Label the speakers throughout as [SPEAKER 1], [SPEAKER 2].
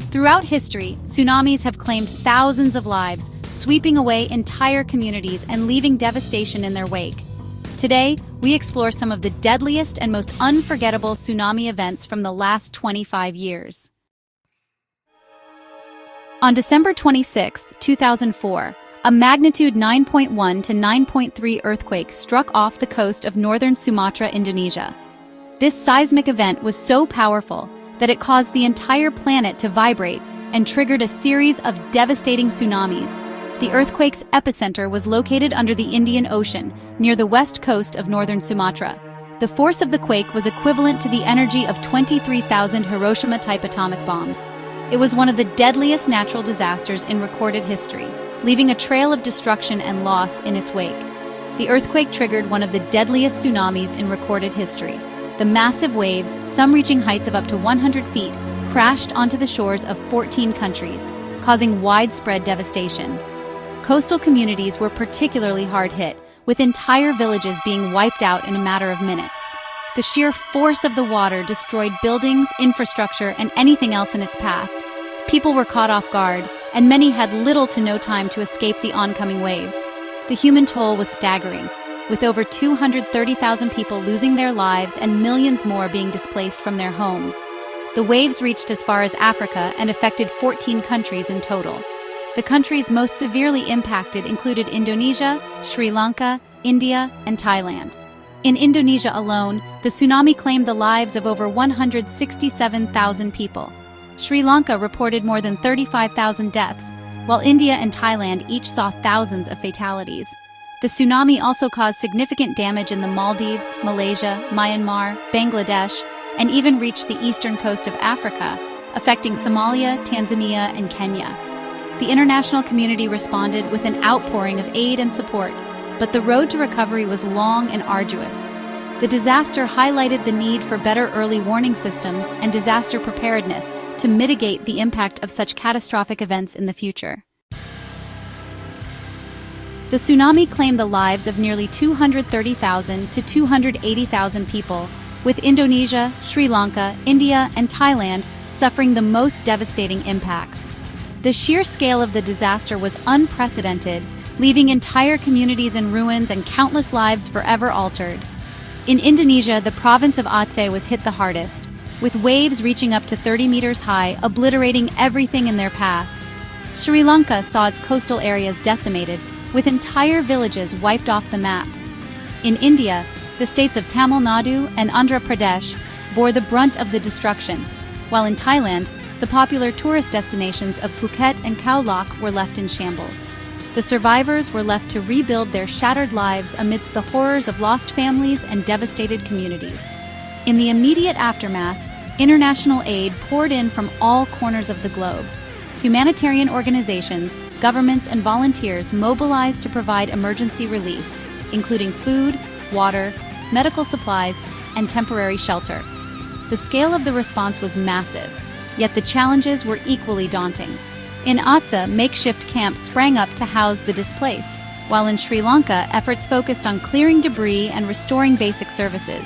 [SPEAKER 1] Throughout history, tsunamis have claimed thousands of lives, sweeping away entire communities and leaving devastation in their wake. Today, we explore some of the deadliest and most unforgettable tsunami events from the last 25 years. On December 26, 2004, a magnitude 9.1 to 9.3 earthquake struck off the coast of northern Sumatra, Indonesia. This seismic event was so powerful that it caused the entire planet to vibrate and triggered a series of devastating tsunamis. The earthquake's epicenter was located under the Indian Ocean, near the west coast of northern Sumatra. The force of the quake was equivalent to the energy of 23,000 Hiroshima-type atomic bombs. It was one of the deadliest natural disasters in recorded history, leaving a trail of destruction and loss in its wake. The earthquake triggered one of the deadliest tsunamis in recorded history. The massive waves, some reaching heights of up to 100 feet, crashed onto the shores of 14 countries, causing widespread devastation. Coastal communities were particularly hard hit, with entire villages being wiped out in a matter of minutes. The sheer force of the water destroyed buildings, infrastructure, and anything else in its path. People were caught off guard, and many had little to no time to escape the oncoming waves. The human toll was staggering, with over 230,000 people losing their lives and millions more being displaced from their homes. The waves reached as far as Africa and affected 14 countries in total. The countries most severely impacted included Indonesia, Sri Lanka, India, and Thailand. In Indonesia alone, the tsunami claimed the lives of over 167,000 people. Sri Lanka reported more than 35,000 deaths, while India and Thailand each saw thousands of fatalities. The tsunami also caused significant damage in the Maldives, Malaysia, Myanmar, Bangladesh, and even reached the eastern coast of Africa, affecting Somalia, Tanzania, and Kenya. The international community responded with an outpouring of aid and support, but the road to recovery was long and arduous. The disaster highlighted the need for better early warning systems and disaster preparedness to mitigate the impact of such catastrophic events in the future. The tsunami claimed the lives of nearly 230,000 to 280,000 people, with Indonesia, Sri Lanka, India, and Thailand suffering the most devastating impacts. The sheer scale of the disaster was unprecedented, leaving entire communities in ruins and countless lives forever altered. In Indonesia, the province of Aceh was hit the hardest, with waves reaching up to 30 meters high, obliterating everything in their path. Sri Lanka saw its coastal areas decimated, with entire villages wiped off the map. In India, the states of Tamil Nadu and Andhra Pradesh bore the brunt of the destruction, while in Thailand, the popular tourist destinations of Phuket and Khao Lak were left in shambles. The survivors were left to rebuild their shattered lives amidst the horrors of lost families and devastated communities. In the immediate aftermath, international aid poured in from all corners of the globe. Humanitarian organizations, governments, and volunteers mobilized to provide emergency relief, including food, water, medical supplies, and temporary shelter. The scale of the response was massive, yet the challenges were equally daunting. In Aceh, makeshift camps sprang up to house the displaced, while in Sri Lanka, efforts focused on clearing debris and restoring basic services.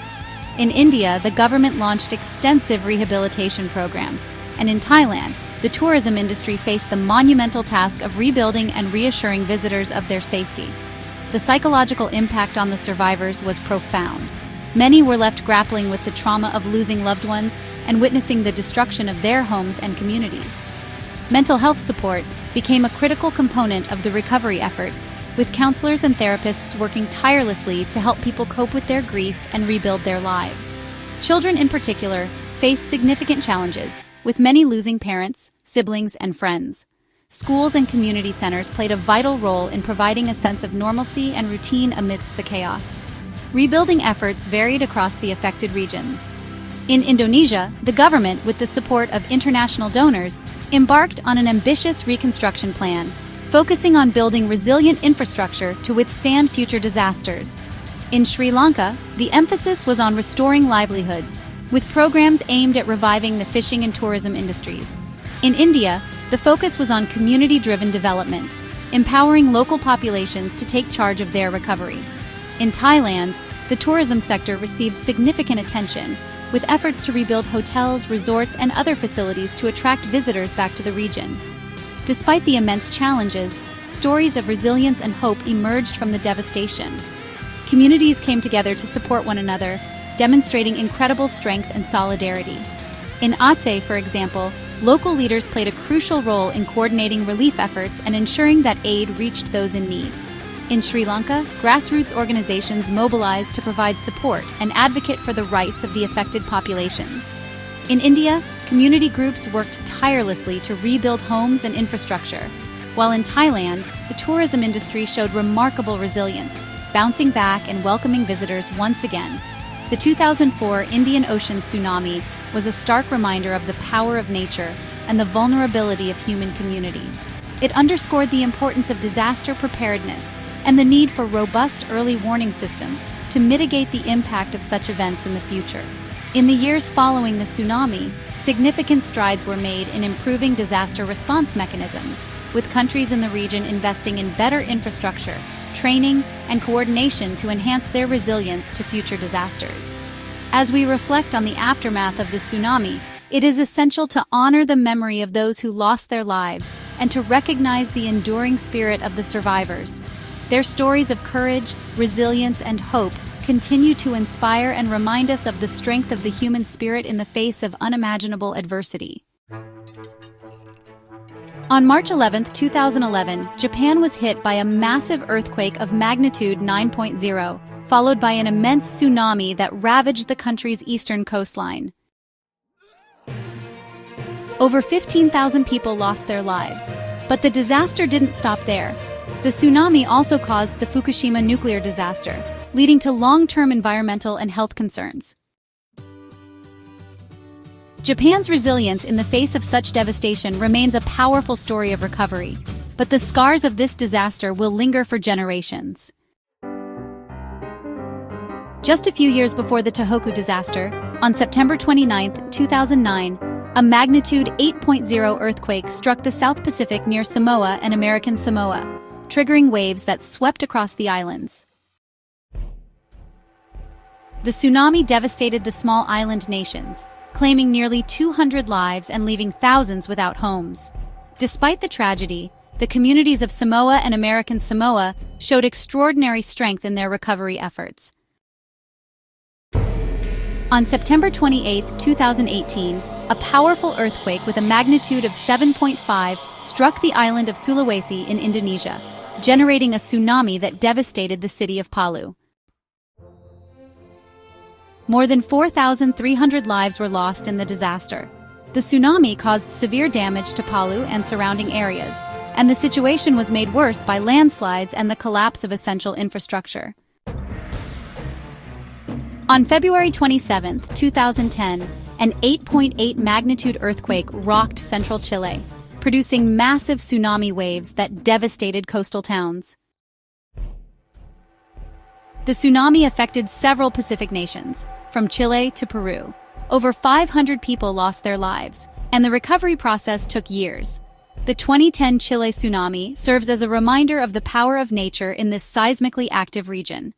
[SPEAKER 1] In India, the government launched extensive rehabilitation programs, and in Thailand, the tourism industry faced the monumental task of rebuilding and reassuring visitors of their safety. The psychological impact on the survivors was profound. Many were left grappling with the trauma of losing loved ones and witnessing the destruction of their homes and communities. Mental health support became a critical component of the recovery efforts, with counselors and therapists working tirelessly to help people cope with their grief and rebuild their lives. Children in particular faced significant challenges, with many losing parents, siblings, and friends. Schools and community centers played a vital role in providing a sense of normalcy and routine amidst the chaos. Rebuilding efforts varied across the affected regions. In Indonesia, the government, with the support of international donors, embarked on an ambitious reconstruction plan, focusing on building resilient infrastructure to withstand future disasters. In Sri Lanka, the emphasis was on restoring livelihoods, with programs aimed at reviving the fishing and tourism industries. In India, the focus was on community-driven development, empowering local populations to take charge of their recovery. In Thailand, the tourism sector received significant attention, with efforts to rebuild hotels, resorts, and other facilities to attract visitors back to the region. Despite the immense challenges, stories of resilience and hope emerged from the devastation. Communities came together to support one another, demonstrating incredible strength and solidarity. In Aceh, for example, local leaders played a crucial role in coordinating relief efforts and ensuring that aid reached those in need. In Sri Lanka, grassroots organizations mobilized to provide support and advocate for the rights of the affected populations. In India, community groups worked tirelessly to rebuild homes and infrastructure, while in Thailand, the tourism industry showed remarkable resilience, bouncing back and welcoming visitors once again. The 2004 Indian Ocean Tsunami was a stark reminder of the power of nature and the vulnerability of human communities. It underscored the importance of disaster preparedness and the need for robust early warning systems to mitigate the impact of such events in the future. In the years following the tsunami, significant strides were made in improving disaster response mechanisms, with countries in the region investing in better infrastructure, training, and coordination to enhance their resilience to future disasters. As we reflect on the aftermath of the tsunami, it is essential to honor the memory of those who lost their lives and to recognize the enduring spirit of the survivors. Their stories of courage, resilience, and hope continue to inspire and remind us of the strength of the human spirit in the face of unimaginable adversity. On March 11, 2011, Japan was hit by a massive earthquake of magnitude 9.0, followed by an immense tsunami that ravaged the country's eastern coastline. Over 15,000 people lost their lives, but the disaster didn't stop there. The tsunami also caused the Fukushima nuclear disaster, leading to long-term environmental and health concerns. Japan's resilience in the face of such devastation remains a powerful story of recovery, but the scars of this disaster will linger for generations. Just a few years before the Tōhoku disaster, on September 29, 2009, a magnitude 8.0 earthquake struck the South Pacific near Samoa and American Samoa, triggering waves that swept across the islands. The tsunami devastated the small island nations, claiming nearly 200 lives and leaving thousands without homes. Despite the tragedy, the communities of Samoa and American Samoa showed extraordinary strength in their recovery efforts. On September 28, 2018, a powerful earthquake with a magnitude of 7.5 struck the island of Sulawesi in Indonesia, generating a tsunami that devastated the city of Palu. More than 4,300 lives were lost in the disaster. The tsunami caused severe damage to Palu and surrounding areas, and the situation was made worse by landslides and the collapse of essential infrastructure. On February 27, 2010, an 8.8 magnitude earthquake rocked central Chile, producing massive tsunami waves that devastated coastal towns. The tsunami affected several Pacific nations, from Chile to Peru. Over 500 people lost their lives, and the recovery process took years. The 2010 Chile tsunami serves as a reminder of the power of nature in this seismically active region.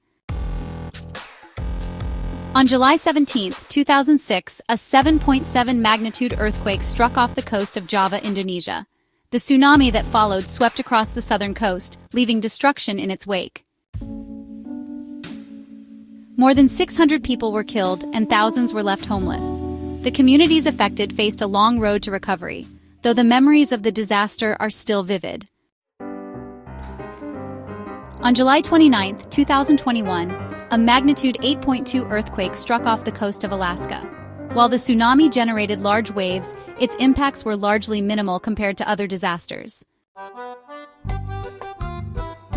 [SPEAKER 1] On July 17, 2006, a 7.7 magnitude earthquake struck off the coast of Java, Indonesia. The tsunami that followed swept across the southern coast, leaving destruction in its wake. More than 600 people were killed and thousands were left homeless. The communities affected faced a long road to recovery, though the memories of the disaster are still vivid. On July 29, 2021, a magnitude 8.2 earthquake struck off the coast of Alaska. While the tsunami generated large waves, its impacts were largely minimal compared to other disasters.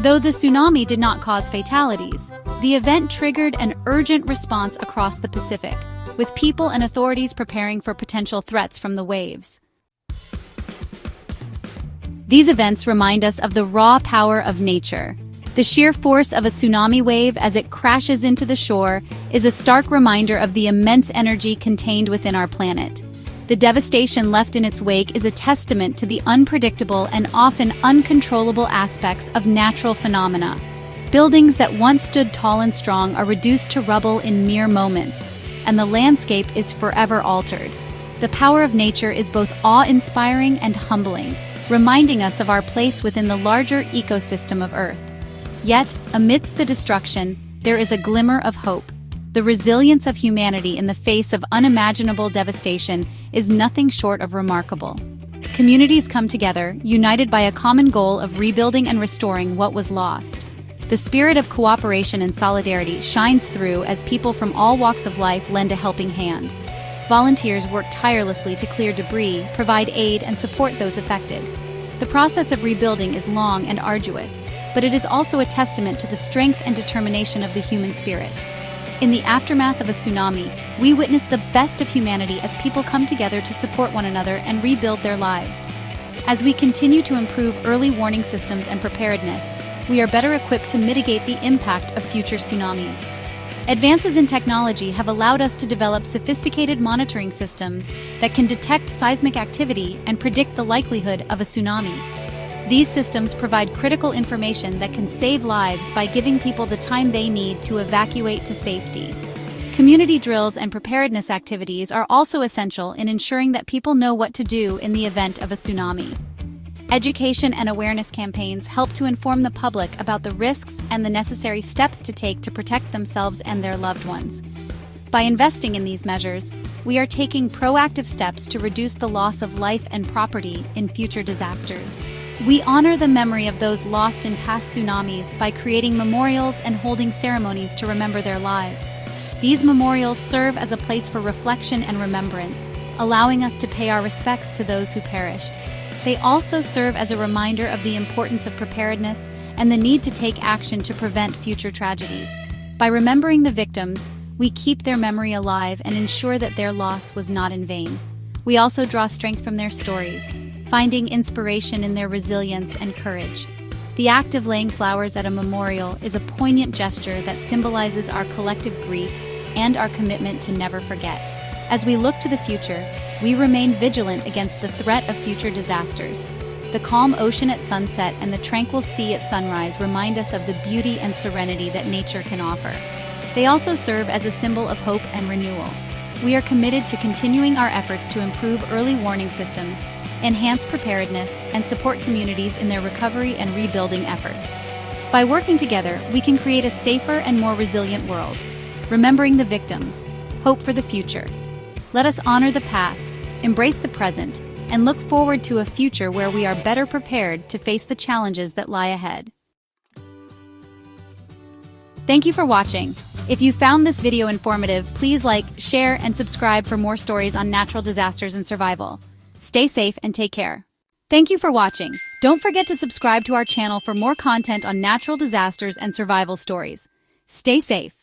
[SPEAKER 1] Though the tsunami did not cause fatalities, the event triggered an urgent response across the Pacific, with people and authorities preparing for potential threats from the waves. These events remind us of the raw power of nature. The sheer force of a tsunami wave as it crashes into the shore is a stark reminder of the immense energy contained within our planet. The devastation left in its wake is a testament to the unpredictable and often uncontrollable aspects of natural phenomena. Buildings that once stood tall and strong are reduced to rubble in mere moments, and the landscape is forever altered. The power of nature is both awe-inspiring and humbling, reminding us of our place within the larger ecosystem of Earth. Yet, amidst the destruction, there is a glimmer of hope. The resilience of humanity in the face of unimaginable devastation is nothing short of remarkable. Communities come together, united by a common goal of rebuilding and restoring what was lost. The spirit of cooperation and solidarity shines through as people from all walks of life lend a helping hand. Volunteers work tirelessly to clear debris, provide aid, and support those affected. The process of rebuilding is long and arduous, but it is also a testament to the strength and determination of the human spirit. In the aftermath of a tsunami, we witness the best of humanity as people come together to support one another and rebuild their lives. As we continue to improve early warning systems and preparedness, we are better equipped to mitigate the impact of future tsunamis. Advances in technology have allowed us to develop sophisticated monitoring systems that can detect seismic activity and predict the likelihood of a tsunami. These systems provide critical information that can save lives by giving people the time they need to evacuate to safety. Community drills and preparedness activities are also essential in ensuring that people know what to do in the event of a tsunami. Education and awareness campaigns help to inform the public about the risks and the necessary steps to take to protect themselves and their loved ones. By investing in these measures, we are taking proactive steps to reduce the loss of life and property in future disasters. We honor the memory of those lost in past tsunamis by creating memorials and holding ceremonies to remember their lives. These memorials serve as a place for reflection and remembrance, allowing us to pay our respects to those who perished. They also serve as a reminder of the importance of preparedness and the need to take action to prevent future tragedies. By remembering the victims, we keep their memory alive and ensure that their loss was not in vain. We also draw strength from their stories, finding inspiration in their resilience and courage. The act of laying flowers at a memorial is a poignant gesture that symbolizes our collective grief and our commitment to never forget. As we look to the future, we remain vigilant against the threat of future disasters. The calm ocean at sunset and the tranquil sea at sunrise remind us of the beauty and serenity that nature can offer. They also serve as a symbol of hope and renewal. We are committed to continuing our efforts to improve early warning systems, enhance preparedness, and support communities in their recovery and rebuilding efforts. By working together, we can create a safer and more resilient world, remembering the victims, hope for the future. Let us honor the past, embrace the present, and look forward to a future where we are better prepared to face the challenges that lie ahead. Thank you for watching. If you found this video informative, please like, share, and subscribe for more stories on natural disasters and survival. Stay safe and take care. Thank you for watching. Don't forget to subscribe to our channel for more content on natural disasters and survival stories. Stay safe.